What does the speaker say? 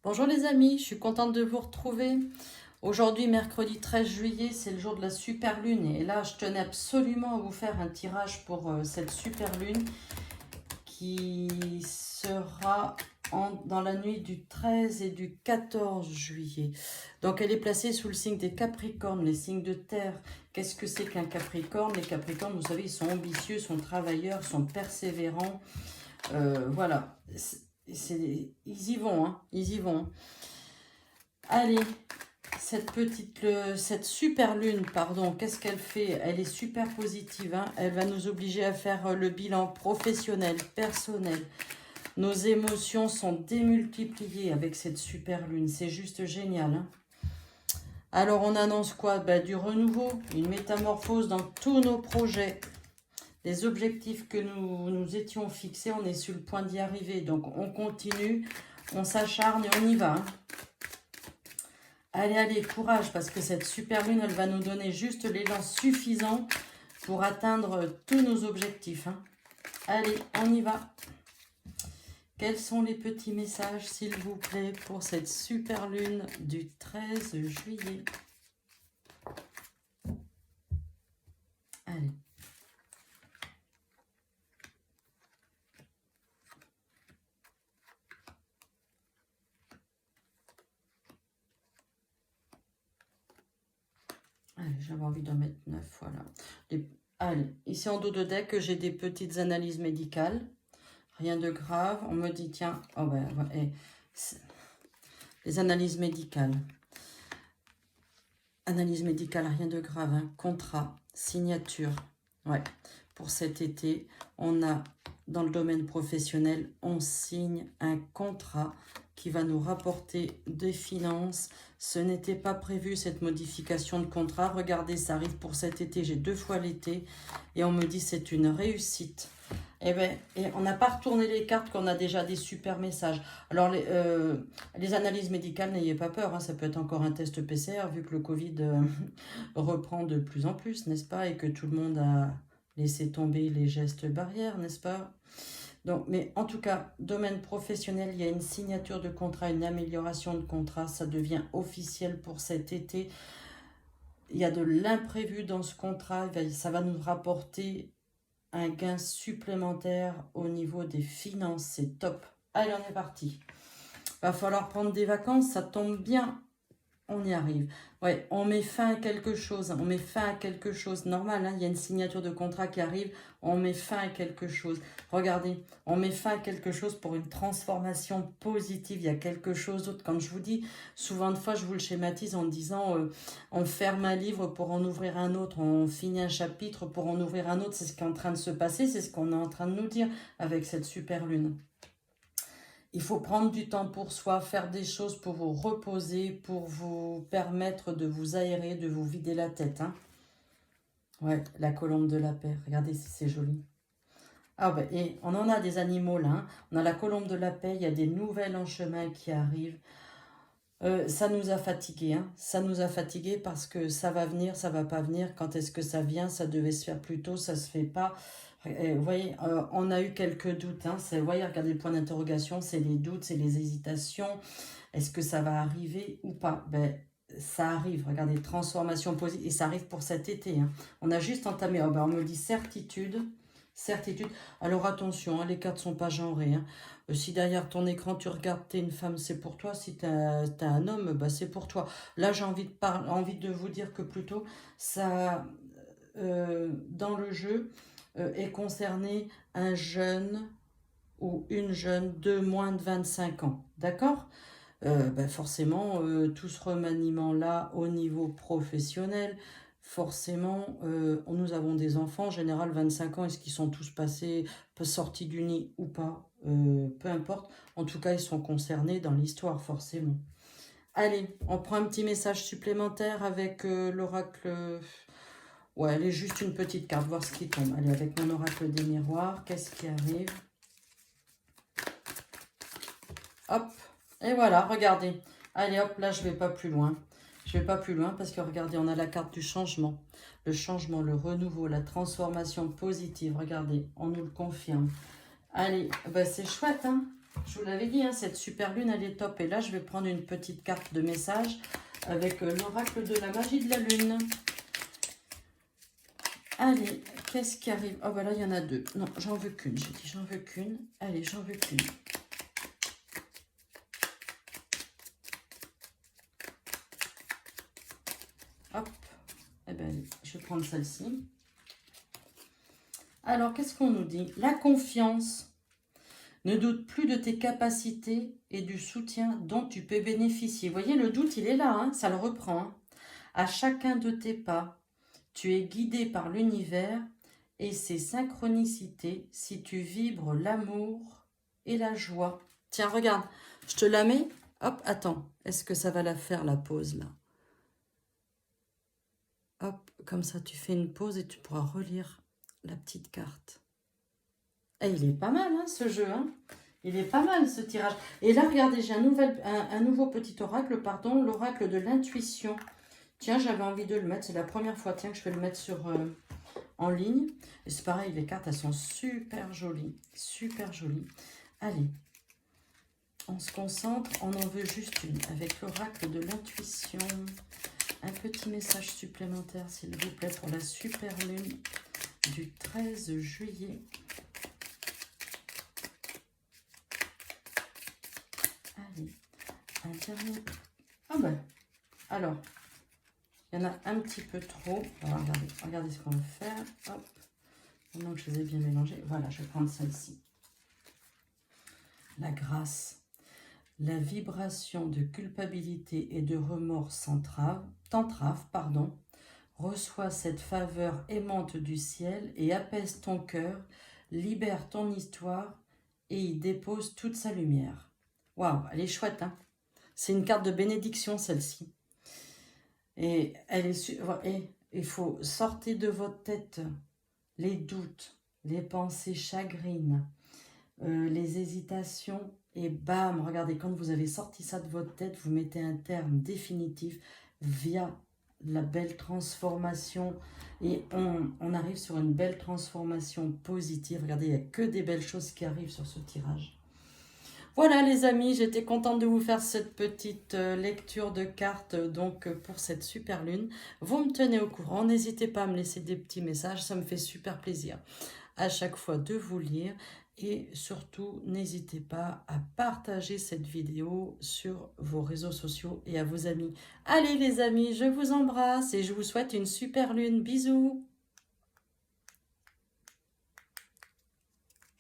Bonjour les amis, je suis contente de vous retrouver. Aujourd'hui, mercredi 13 juillet, c'est le jour de la super lune. Et là, je tenais absolument à vous faire un tirage pour cette super lune qui sera dans la nuit du 13 et du 14 juillet. Donc, elle est placée sous le signe des Capricornes, les signes de terre. Qu'est-ce que c'est qu'un Capricorne? Les Capricornes, vous savez, ils sont ambitieux, sont travailleurs, sont persévérants. Voilà. Ils y vont, hein, ils y vont. Allez, cette super lune, pardon, qu'est-ce qu'elle fait? Elle est super positive, hein. Elle va nous obliger à faire le bilan professionnel, personnel. Nos émotions sont démultipliées avec cette super lune. C'est juste génial, hein. Alors, on annonce quoi? Du renouveau, une métamorphose dans tous nos projets. Les objectifs que nous étions fixés, on est sur le point d'y arriver. Donc, on continue, on s'acharne et on y va, hein. Allez, allez, courage, parce que cette super lune, elle va nous donner juste l'élan suffisant pour atteindre tous nos objectifs, hein. Allez, on y va. Quels sont les petits messages, s'il vous plaît, pour cette super lune du 13 juillet? Allez. Allez, j'avais envie d'en mettre 9, voilà. Allez, ici en dos de deck, j'ai des petites analyses médicales. Rien de grave. On me dit, tiens, oh ben, les analyses médicales. Analyse médicale, rien de grave, hein. Contrat, signature. Ouais, pour cet été, on a, dans le domaine professionnel, on signe un contrat qui va nous rapporter des finances. Ce n'était pas prévu, cette modification de contrat. Regardez, ça arrive pour cet été. J'ai 2 fois l'été. Et on me dit c'est une réussite. Eh ben, et on n'a pas retourné les cartes, qu'on a déjà des super messages. Alors, les analyses médicales, n'ayez pas peur, hein, ça peut être encore un test PCR, vu que le Covid reprend de plus en plus, n'est-ce pas? Et que tout le monde a laissé tomber les gestes barrières, n'est-ce pas? Donc, mais en tout cas, domaine professionnel, il y a une signature de contrat, une amélioration de contrat, ça devient officiel pour cet été. Il y a de l'imprévu dans ce contrat, ça va nous rapporter un gain supplémentaire au niveau des finances, c'est top. Allez, on est parti. Va falloir prendre des vacances, ça tombe bien. On y arrive. Ouais, on met fin à quelque chose. On met fin à quelque chose. Normal, hein, il y a une signature de contrat qui arrive. On met fin à quelque chose. Regardez, on met fin à quelque chose pour une transformation positive. Il y a quelque chose d'autre. Quand je vous dis, souvent de fois, je vous le schématise en disant on ferme un livre pour en ouvrir un autre. On finit un chapitre pour en ouvrir un autre. C'est ce qui est en train de se passer. C'est ce qu'on est en train de nous dire avec cette super lune. Il faut prendre du temps pour soi, faire des choses pour vous reposer, pour vous permettre de vous aérer, de vous vider la tête, hein. Ouais, la colombe de la paix. Regardez si c'est joli. Ah ben, et on en a des animaux là, hein. On a la colombe de la paix, il y a des nouvelles en chemin qui arrivent. Ça nous a fatigués, hein. Ça nous a fatigués parce que ça va venir, ça va pas venir. Quand est-ce que ça vient? Ça devait se faire plus tôt, ça se fait pas. Vous voyez, on a eu quelques doutes, hein. Vous voyez, regardez le point d'interrogation, c'est les doutes, c'est les hésitations. Est-ce que ça va arriver ou pas? Ben, ça arrive, regardez, transformation positive, et ça arrive pour cet été, hein. On a juste entamé, oh ben, on me dit certitude, certitude. Alors attention, hein, les cartes ne sont pas genrées, hein. Si derrière ton écran tu regardes, t'es une femme, c'est pour toi. Si t'es un homme, bah, c'est pour toi. Là, j'ai envie de vous dire que plutôt, ça, dans le jeu, est concerné un jeune ou une jeune de moins de 25 ans. D'accord? Forcément, tout ce remaniement-là au niveau professionnel, forcément, nous avons des enfants, en général 25 ans, est-ce qu'ils sont tous sortis du nid ou pas? Peu importe, en tout cas, ils sont concernés dans l'histoire, forcément. Allez, on prend un petit message supplémentaire avec l'oracle. Ouais, elle est juste une petite carte, voir ce qui tombe. Allez, avec mon oracle des miroirs, qu'est-ce qui arrive? Hop, et voilà, regardez. Allez, hop, là, je vais pas plus loin. Je vais pas plus loin parce que, regardez, on a la carte du changement. Le changement, le renouveau, la transformation positive. Regardez, on nous le confirme. Allez, bah, c'est chouette, hein? Je vous l'avais dit, hein, cette super lune, elle est top. Et là, je vais prendre une petite carte de message avec l'oracle de la magie de la lune. Allez, qu'est-ce qui arrive? Oh, bah là, il y en a deux. Non, j'en veux qu'une. J'ai dit, j'en veux qu'une. Allez, j'en veux qu'une. Hop. Eh bien, je vais prendre celle-ci. Alors, qu'est-ce qu'on nous dit? La confiance. Ne doute plus de tes capacités et du soutien dont tu peux bénéficier. Vous voyez, le doute, il est là, hein, ça le reprend. Hein. À chacun de tes pas, tu es guidé par l'univers et ses synchronicités si tu vibres l'amour et la joie. Tiens, regarde, je te la mets. Hop, attends, est-ce que ça va la faire, la pause, là? Hop, comme ça, tu fais une pause et tu pourras relire la petite carte. Et il est pas mal, hein, ce jeu, hein. Il est pas mal, ce tirage. Et là, regardez, j'ai un nouveau petit oracle, pardon, l'oracle de l'intuition. Tiens, j'avais envie de le mettre. C'est la première fois, tiens, que je vais le mettre en ligne. Et c'est pareil, les cartes, elles sont super jolies. Super jolies. Allez, on se concentre. On en veut juste une. Avec l'oracle de l'intuition. Un petit message supplémentaire, s'il vous plaît, pour la super lune du 13 juillet. Allez, un dernier. Ah ben, alors, il y en a un petit peu trop. Alors, regardez ce qu'on va faire. Hop, maintenant que je les ai bien mélangés, voilà, je vais prendre celle-ci. La grâce. La vibration de culpabilité et de remords t'entrave, reçois cette faveur aimante du ciel et apaise ton cœur, libère ton histoire et y dépose toute sa lumière. Waouh, elle est chouette, hein. C'est une carte de bénédiction, celle-ci. Et elle est et il faut sortir de votre tête les doutes, les pensées chagrines, les hésitations. Et bam, regardez, quand vous avez sorti ça de votre tête, vous mettez un terme définitif via la belle transformation. Et on arrive sur une belle transformation positive. Regardez, il n'y a que des belles choses qui arrivent sur ce tirage. Voilà les amis, j'étais contente de vous faire cette petite lecture de cartes donc pour cette super lune. Vous me tenez au courant, n'hésitez pas à me laisser des petits messages, ça me fait super plaisir à chaque fois de vous lire. Et surtout, n'hésitez pas à partager cette vidéo sur vos réseaux sociaux et à vos amis. Allez les amis, je vous embrasse et je vous souhaite une super lune. Bisous!